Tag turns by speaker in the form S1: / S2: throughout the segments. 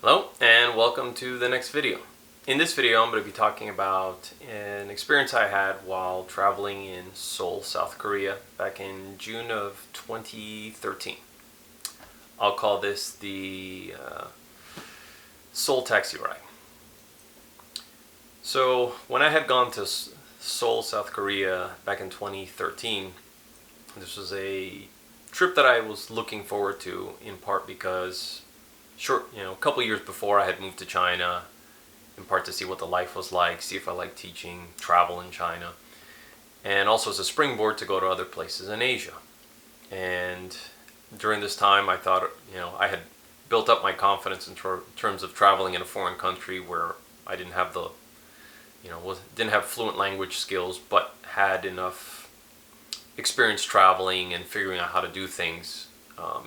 S1: Hello and welcome to the next video. In this video I'm going to be talking about an experience I had while traveling in Seoul, South Korea back in June of 2013. I'll call this the Seoul taxi ride. So when I had gone to Seoul, South Korea back in 2013, this was a trip that I was looking forward to, in part because a couple years before I had moved to China, in part to see what the life was like, see if I liked teaching, travel in China, and also as a springboard to go to other places in Asia. And during this time I thought, I had built up my confidence in terms of traveling in a foreign country where I didn't have didn't have fluent language skills, but had enough experience traveling and figuring out how to do things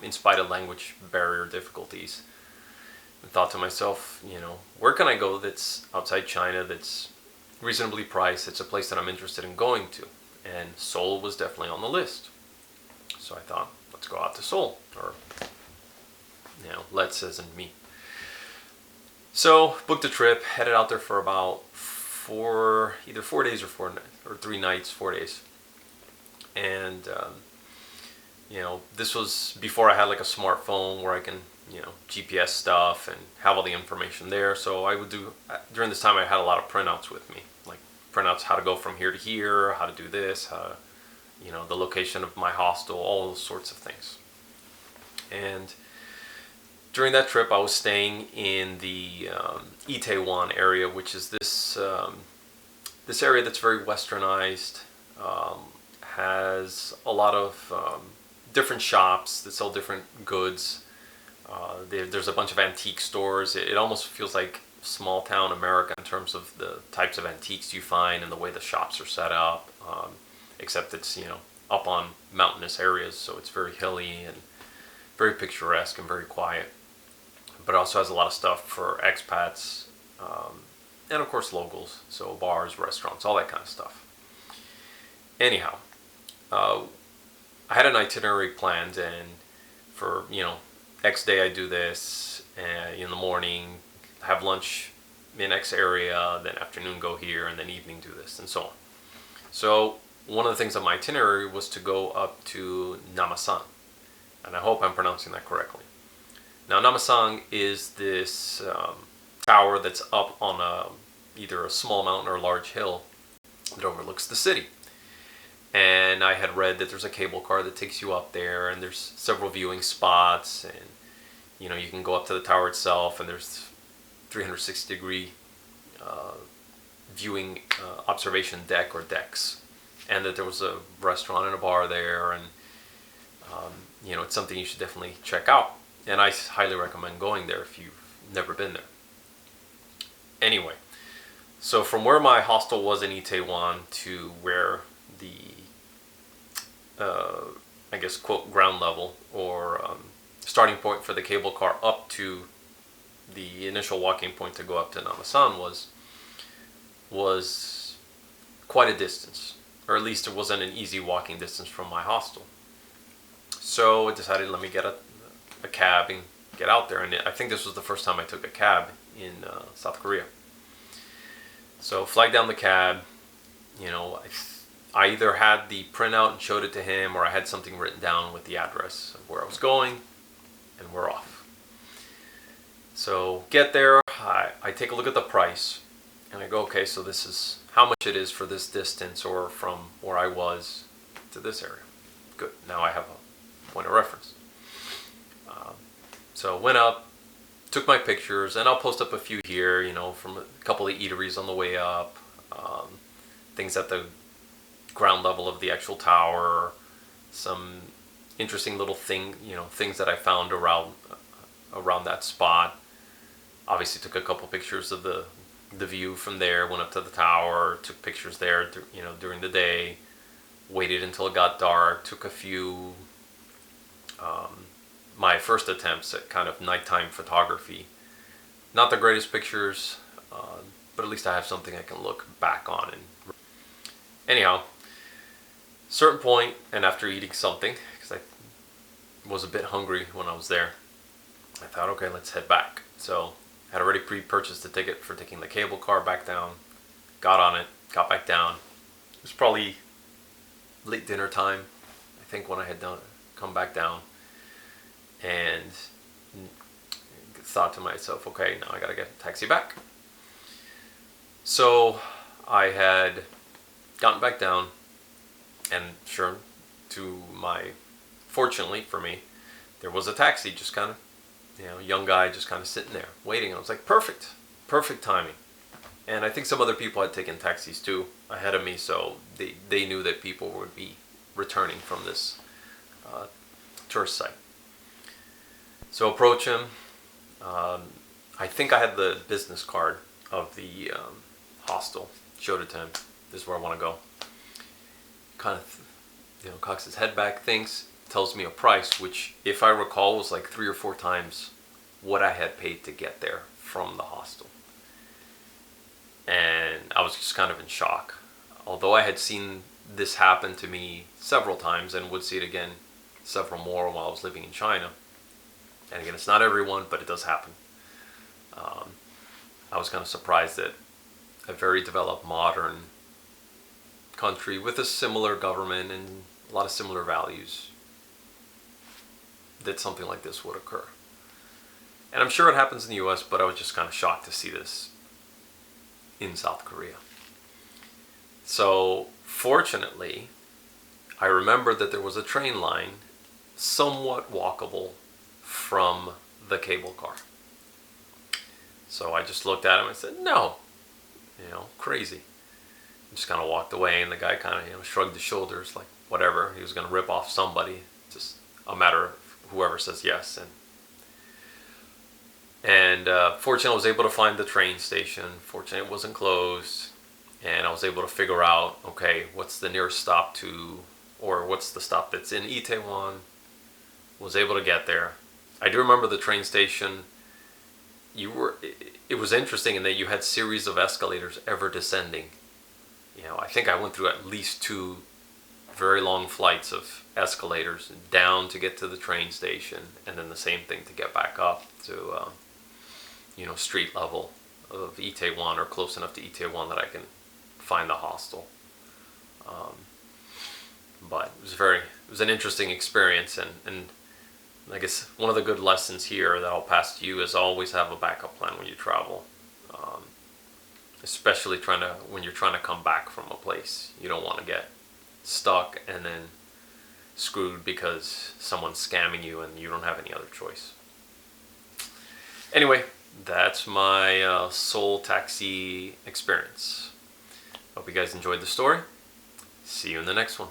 S1: in spite of language barrier difficulties. And thought to myself, where can I go that's outside China, that's reasonably priced, it's a place that I'm interested in going to? And Seoul was definitely on the list. So I thought, let's go out to Seoul, or let's as in me. So booked a trip, headed out there for about either 4 days or 3 nights, 4 days. And this was before I had like a smartphone where I can GPS stuff and have all the information there. So I would do, during this time I had a lot of printouts with me, like printouts how to go from here to here, how to do this, how the location of my hostel, all those sorts of things. And during that trip I was staying in the Itaewon area, which is this area that's very westernized, has a lot of different shops that sell different goods. There's a bunch of antique stores. It almost feels like small town America in terms of the types of antiques you find and the way the shops are set up, except it's up on mountainous areas, so it's very hilly and very picturesque and very quiet. But it also has a lot of stuff for expats, and of course locals, so bars, restaurants, all that kind of stuff. Anyhow, I had an itinerary planned, and for X day I do this, and in the morning have lunch in X area, then afternoon go here, and then evening do this, and so on. So one of the things on my itinerary was to go up to Namasan, and I hope I'm pronouncing that correctly. Now Namasan is this tower that's up on either a small mountain or a large hill that overlooks the city. And I had read that there's a cable car that takes you up there, and there's several viewing spots, and you can go up to the tower itself, and there's 360-degree viewing observation deck or decks, and that there was a restaurant and a bar there, and it's something you should definitely check out. And I highly recommend going there if you've never been there. Anyway, so from where my hostel was in Itaewon to where the I guess quote ground level or starting point for the cable car up to the initial walking point to go up to Namasan was quite a distance, or at least it wasn't an easy walking distance from my hostel. So I decided, let me get a cab and get out there. And I think this was the first time I took a cab in South Korea. So flagged down the cab. I either had the printout and showed it to him, or I had something written down with the address of where I was going, and we're off. So get there, I take a look at the price, and I go, okay, so this is how much it is for this distance, or from where I was to this area. Good, now I have a point of reference. So went up, took my pictures, and I'll post up a few here, from a couple of eateries on the way up, things at the ground level of the actual tower, some interesting little things that I found around that spot. Obviously took a couple pictures of the view from there, went up to the tower, took pictures there during the day, waited until it got dark, took a few my first attempts at kind of nighttime photography. Not the greatest pictures, but at least I have something I can look back on. And anyhow, certain point, and after eating something, because I was a bit hungry when I was there, I thought, okay, let's head back. So Had already pre-purchased the ticket for taking the cable car back down. Got on it, got back down. It was probably late dinner time, I think, when I had come back down, and thought to myself, okay, now I gotta get a taxi back. So I had gotten back down, and sure, fortunately for me, there was a taxi just kind of, young guy just kind of sitting there waiting. And I was like, perfect timing. And I think some other people had taken taxis too ahead of me, so they knew that people would be returning from this tourist site. So approach him. I think I had the business card of the hostel. Showed it to him. This is where I want to go. Kind of, cocks his head back, tells me a price, which, if I recall, was like 3 or 4 times what I had paid to get there from the hostel. And I was just kind of in shock. Although I had seen this happen to me several times and would see it again several more while I was living in China. And again, it's not everyone, but it does happen. I was kind of surprised that a very developed, modern country with a similar government and a lot of similar values, that something like this would occur. And I'm sure it happens in the US, but I was just kind of shocked to see this in South Korea. So fortunately, I remembered that there was a train line somewhat walkable from the cable car. So I just looked at him and said, no, crazy. I just kind of walked away, and the guy kind of, shrugged his shoulders like, whatever. He was going to rip off somebody. Just a matter of whoever says yes. And fortunately, I was able to find the train station. Fortunately, it wasn't closed. And I was able to figure out, okay, what's the nearest stop to, or what's the stop that's in Itaewon. Was able to get there. I do remember the train station. It was interesting in that you had series of escalators ever descending. I think I went through at least 2 very long flights of escalators down to get to the train station, and then the same thing to get back up to, street level of Itaewon, or close enough to Itaewon that I can find the hostel. But it was an interesting experience, and I guess one of the good lessons here that I'll pass to you is always have a backup plan when you travel. Especially when you're trying to come back from a place. You don't want to get stuck and then screwed because someone's scamming you and you don't have any other choice. Anyway, that's my Seoul taxi experience. Hope you guys enjoyed the story. See you in the next one.